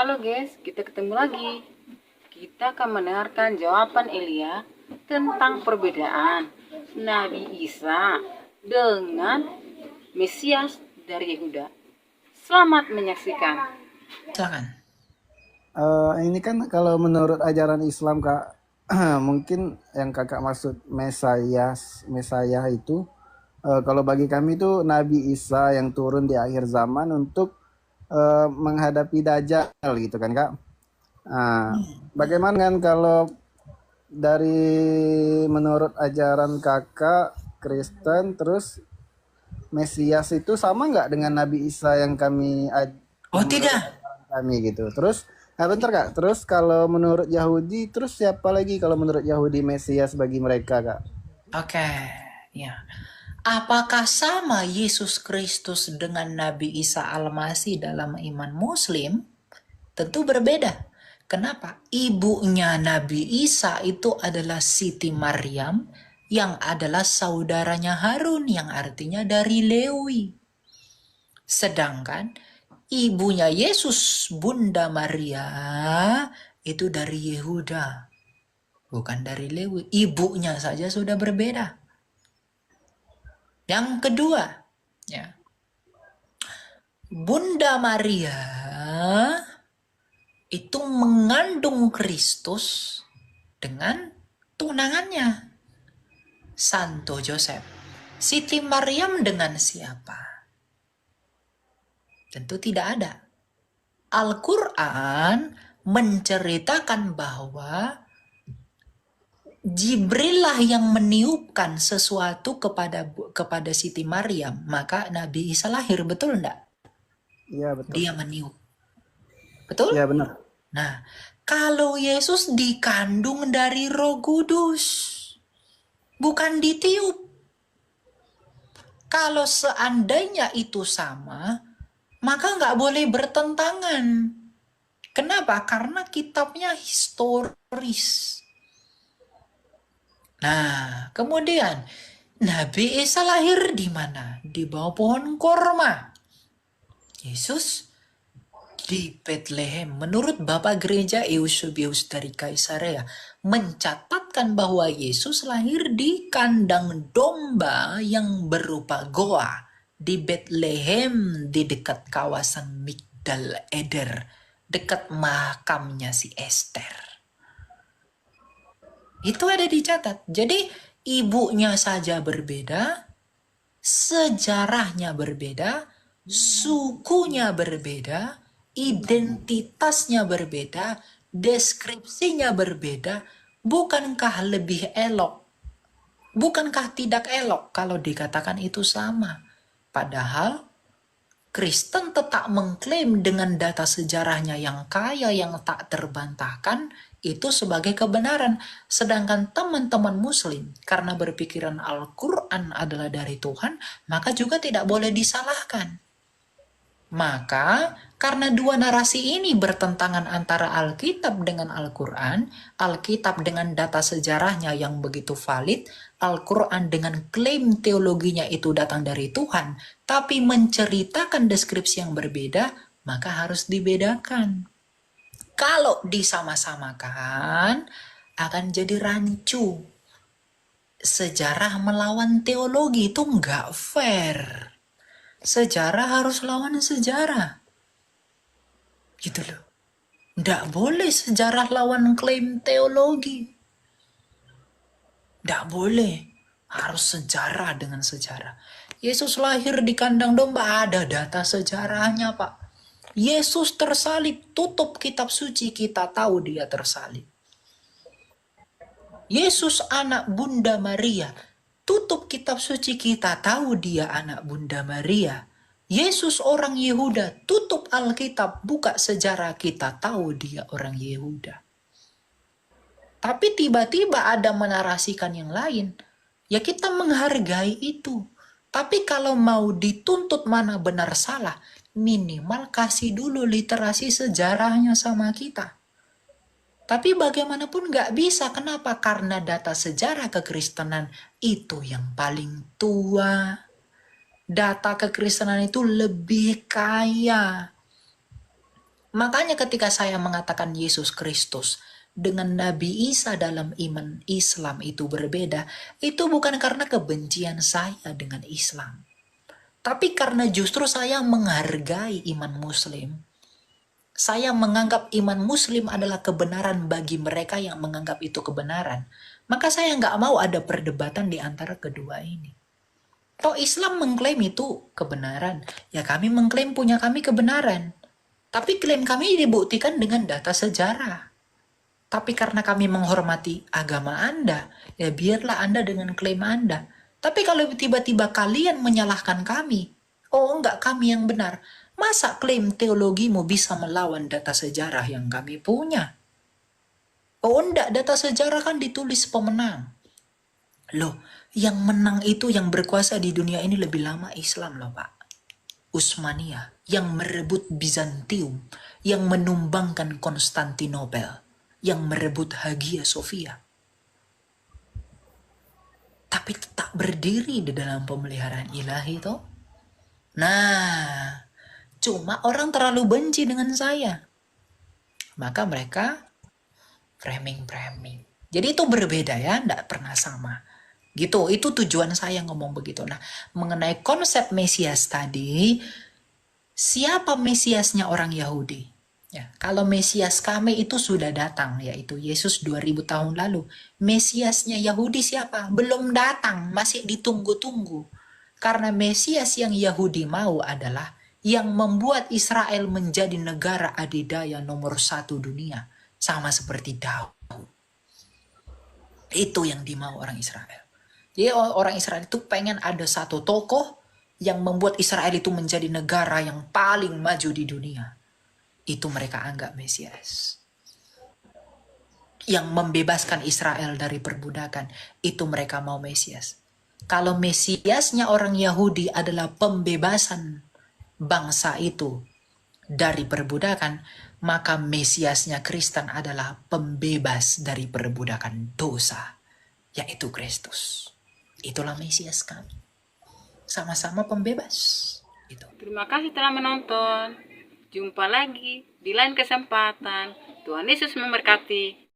Halo guys, kita ketemu lagi. Kita akan mendengarkan jawaban Elia tentang perbedaan Nabi Isa dengan Mesias dari Yehuda. Selamat menyaksikan. Silakan. Ini kan kalau menurut ajaran Islam Kak, mungkin yang Kakak maksud Mesayah itu, kalau bagi kami itu Nabi Isa yang turun di akhir zaman untuk menghadapi Dajjal gitu kan Kak. Bagaimana kan kalau dari menurut ajaran Kakak Kristen, terus Mesias itu sama nggak dengan Nabi Isa yang Oh, yang menurut tidak. ajaran kami gitu. Terus, bentar Kak. Terus kalau menurut Yahudi, terus siapa lagi kalau menurut Yahudi Mesias bagi mereka Kak? Oke, ya. Apakah sama Yesus Kristus dengan Nabi Isa Al-Masih dalam iman Muslim? Tentu berbeda. Kenapa? Ibunya Nabi Isa itu adalah Siti Maryam yang adalah saudaranya Harun yang artinya dari Lewi. Sedangkan ibunya Yesus, Bunda Maria, itu dari Yehuda, bukan dari Lewi. Ibunya saja sudah berbeda. Yang kedua, ya, Bunda Maria itu mengandung Kristus dengan tunangannya, Santo Joseph. Siti Maryam dengan siapa? Tentu tidak ada. Al-Quran menceritakan bahwa Jibril lah yang meniupkan sesuatu kepada Siti Maryam, maka Nabi Isa lahir, betul enggak? Iya betul. Dia meniup. Betul? Iya benar. Nah, kalau Yesus dikandung dari Roh Kudus, bukan ditiup. Kalau seandainya itu sama, maka nggak boleh bertentangan. Kenapa? Karena kitabnya historis. Nah, kemudian Nabi Isa lahir di mana? Di bawah pohon korma. Yesus di Bethlehem. Menurut Bapak Gereja Eusebius dari Kaisarea mencatatkan bahwa Yesus lahir di kandang domba yang berupa goa di Bethlehem di dekat kawasan Migdal Eder, dekat makamnya si Esther. Itu ada dicatat. Jadi ibunya saja berbeda, sejarahnya berbeda, sukunya berbeda, identitasnya berbeda, deskripsinya berbeda. Bukankah lebih elok? Bukankah tidak elok kalau dikatakan itu sama? Padahal Kristen tetap mengklaim dengan data sejarahnya yang kaya, yang tak terbantahkan, itu sebagai kebenaran. Sedangkan teman-teman Muslim, karena berpikiran Al-Quran adalah dari Tuhan, maka juga tidak boleh disalahkan. Maka, karena dua narasi ini bertentangan antara Alkitab dengan Al-Quran, Alkitab dengan data sejarahnya yang begitu valid, Al-Quran dengan klaim teologinya itu datang dari Tuhan, tapi menceritakan deskripsi yang berbeda, maka harus dibedakan. Kalau disama-samakan, akan jadi rancu. Sejarah melawan teologi itu nggak fair. Sejarah harus lawan sejarah. Gitu loh. Nggak boleh sejarah lawan klaim teologi. Nggak boleh. Harus sejarah dengan sejarah. Yesus lahir di kandang domba, ada data sejarahnya, Pak. Yesus tersalib, tutup kitab suci, kita tahu dia tersalib. Yesus anak Bunda Maria, tutup kitab suci, kita tahu dia anak Bunda Maria. Yesus orang Yehuda, tutup Alkitab, buka sejarah, kita tahu dia orang Yehuda. Tapi tiba-tiba ada menarasikan yang lain, ya kita menghargai itu. Tapi kalau mau dituntut mana benar salah, minimal kasih dulu literasi sejarahnya sama kita. Tapi bagaimanapun nggak bisa. Kenapa? Karena data sejarah kekristenan itu yang paling tua. Data kekristenan itu lebih kaya. Makanya ketika saya mengatakan Yesus Kristus dengan Nabi Isa dalam iman Islam itu berbeda, itu bukan karena kebencian saya dengan Islam. Tapi karena justru saya menghargai iman Muslim. Saya menganggap iman Muslim adalah kebenaran bagi mereka yang menganggap itu kebenaran. Maka saya nggak mau ada perdebatan di antara kedua ini. Toh Islam mengklaim itu kebenaran, ya kami mengklaim punya kami kebenaran. Tapi klaim kami dibuktikan dengan data sejarah. Tapi karena kami menghormati agama Anda, ya biarlah Anda dengan klaim Anda. Tapi kalau tiba-tiba kalian menyalahkan kami, oh enggak kami yang benar, masa klaim teologimu bisa melawan data sejarah yang kami punya? Oh enggak, data sejarah kan ditulis pemenang. Loh, yang menang itu yang berkuasa di dunia ini lebih lama Islam loh Pak. Utsmaniyah yang merebut Bizantium, yang menumbangkan Konstantinopel, yang merebut Hagia Sophia. Tapi tetap berdiri di dalam pemeliharaan ilahi toh. Nah, cuma orang terlalu benci dengan saya. Maka mereka framing. Jadi itu berbeda ya, tidak pernah sama. Gitu, itu tujuan saya ngomong begitu. Nah, mengenai konsep Mesias tadi, siapa Mesiasnya orang Yahudi? Ya, kalau Mesias kami itu sudah datang, yaitu Yesus 2000 tahun lalu. Mesiasnya Yahudi siapa? Belum datang, masih ditunggu-tunggu. Karena Mesias yang Yahudi mau adalah yang membuat Israel menjadi negara adidaya nomor 1 dunia. Sama seperti Daud. Itu yang dimau orang Israel. Jadi orang Israel itu pengen ada satu tokoh yang membuat Israel itu menjadi negara yang paling maju di dunia. Itu mereka anggap Mesias. Yang membebaskan Israel dari perbudakan, itu mereka mau Mesias. Kalau Mesiasnya orang Yahudi adalah pembebasan bangsa itu dari perbudakan, maka Mesiasnya Kristen adalah pembebas dari perbudakan dosa, yaitu Kristus. Itulah Mesias kami. Sama-sama pembebas. Itu. Terima kasih telah menonton. Jumpa lagi di lain kesempatan. Tuhan Yesus memberkati.